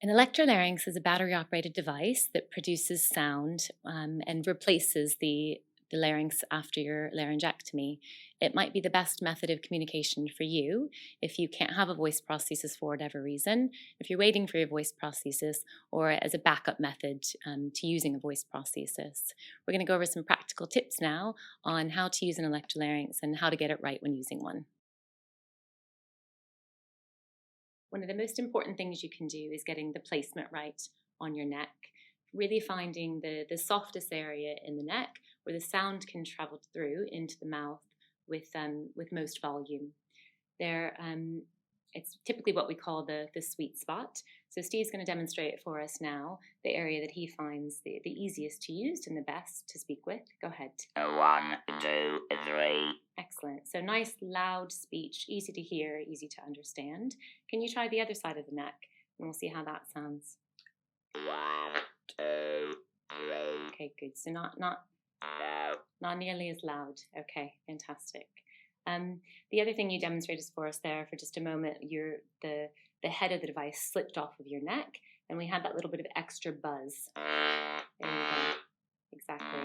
An electrolarynx is a battery-operated device that produces sound and replaces the larynx after your laryngectomy. It might be the best method of communication for you if you can't have a voice prosthesis for whatever reason, if you're waiting for your voice prosthesis, or as a backup method to using a voice prosthesis. We're going to go over some practical tips now on how to use an electrolarynx and how to get it right when using one. One of the most important things you can do is getting the placement right on your neck, really finding the softest area in the neck where the sound can travel through into the mouth with most volume. It's typically what we call the sweet spot. So Steve's going to demonstrate for us now the area that he finds the easiest to use and the best to speak with. Go ahead. 1, 2, 3. Excellent. So nice, loud speech, easy to hear, easy to understand. Can you try the other side of the neck? And we'll see how that sounds. 1, 2, 3. Okay, good. So not No. nearly as loud. Okay, fantastic. The other thing you demonstrated for us there for just a moment, the head of the device slipped off of your neck, and we had that little bit of extra buzz. There you go. Exactly.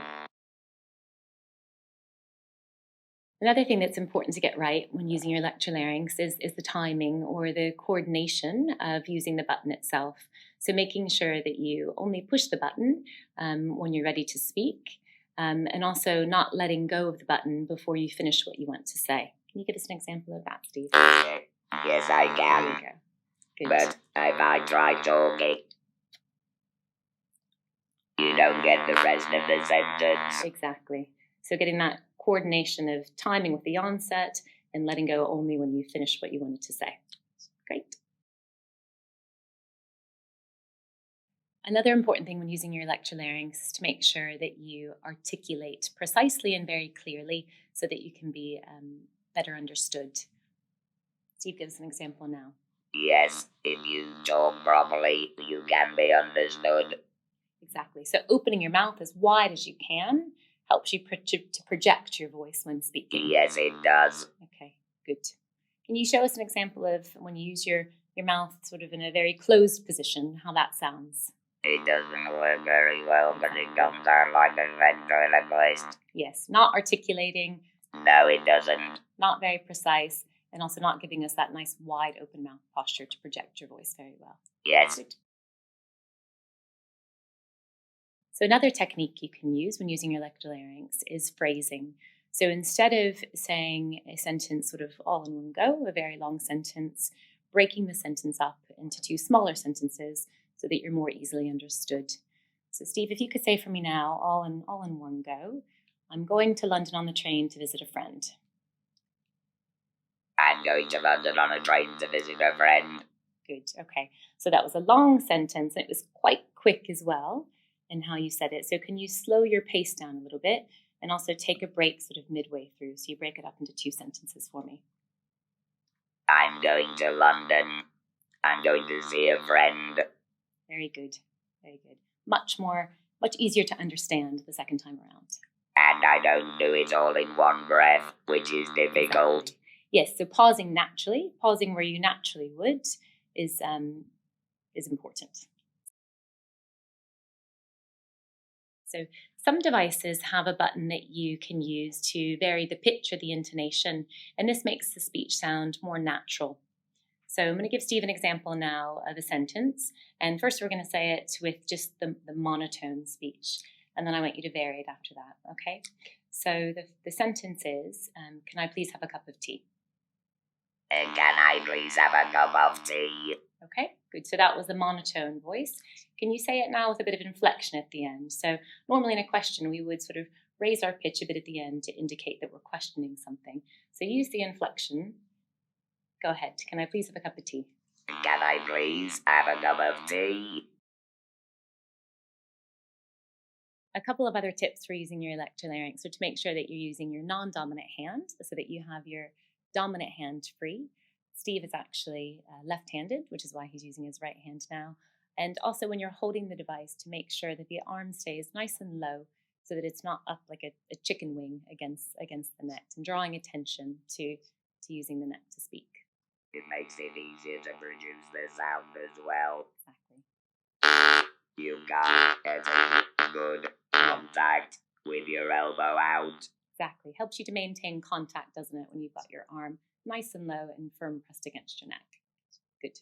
Another thing that's important to get right when using your electrolarynx is the timing or the coordination of using the button itself. So making sure that you only push the button when you're ready to speak, and also not letting go of the button before you finish what you want to say. Can you give us an example of that, Steve? Yes, I can. There you go. Good. But if I try talking, you don't get the rest of the sentence. Exactly. So getting that coordination of timing with the onset and letting go only when you finish what you wanted to say. Great. Another important thing when using your electrolarynx is to make sure that you articulate precisely and very clearly so that you can be better understood. Steve gives an example now. Yes, if you talk properly, you can be understood. Exactly. So opening your mouth as wide as you can helps you to project your voice when speaking. Yes, it does. Okay, good. Can you show us an example of when you use your mouth sort of in a very closed position, how that sounds? It doesn't work very well, but it comes out like a ventriloquist. Yes, not articulating. No, it doesn't. Not very precise, and also not giving us that nice wide open mouth posture to project your voice very well. Yes. Good. So another technique you can use when using your electrolarynx is phrasing. So instead of saying a sentence sort of all in one go, a very long sentence, breaking the sentence up into two smaller sentences so that you're more easily understood. So Steve, if you could say for me now, all in one go, I'm going to London on the train to visit a friend. I'm going to London on a train to visit a friend. Good, okay. So that was a long sentence, and it was quite quick as well in how you said it. So can you slow your pace down a little bit and also take a break sort of midway through? So you break it up into two sentences for me. I'm going to London. I'm going to see a friend. Very good, very good. Much easier to understand the second time around. And I don't do it all in one breath, which is difficult. Exactly. Yes, so pausing naturally, pausing where you naturally would is important. So some devices have a button that you can use to vary the pitch or the intonation, and this makes the speech sound more natural. So I'm going to give Steve an example now of a sentence, and first we're going to say it with just the monotone speech, and then I want you to vary it after that, okay? So the sentence is, can I please have a cup of tea? Can I please have a cup of tea? Okay, good. So that was the monotone voice. Can you say it now with a bit of inflection at the end? So normally in a question, we would sort of raise our pitch a bit at the end to indicate that we're questioning something. So use the inflection. Go ahead. Can I please have a cup of tea? Can I please have a cup of tea? A couple of other tips for using your electrolarynx. So to make sure that you're using your non-dominant hand so that you have your dominant hand free. Steve is actually left-handed, which is why he's using his right hand now. And also when you're holding the device, to make sure that the arm stays nice and low so that it's not up like a chicken wing against the neck, and drawing attention to using the neck to speak. It makes it easier to produce the sound as well. Exactly. you've got getting good contact with your elbow out. Exactly. Helps you to maintain contact, doesn't it, when you've got your arm nice and low and firm pressed against your neck. Good.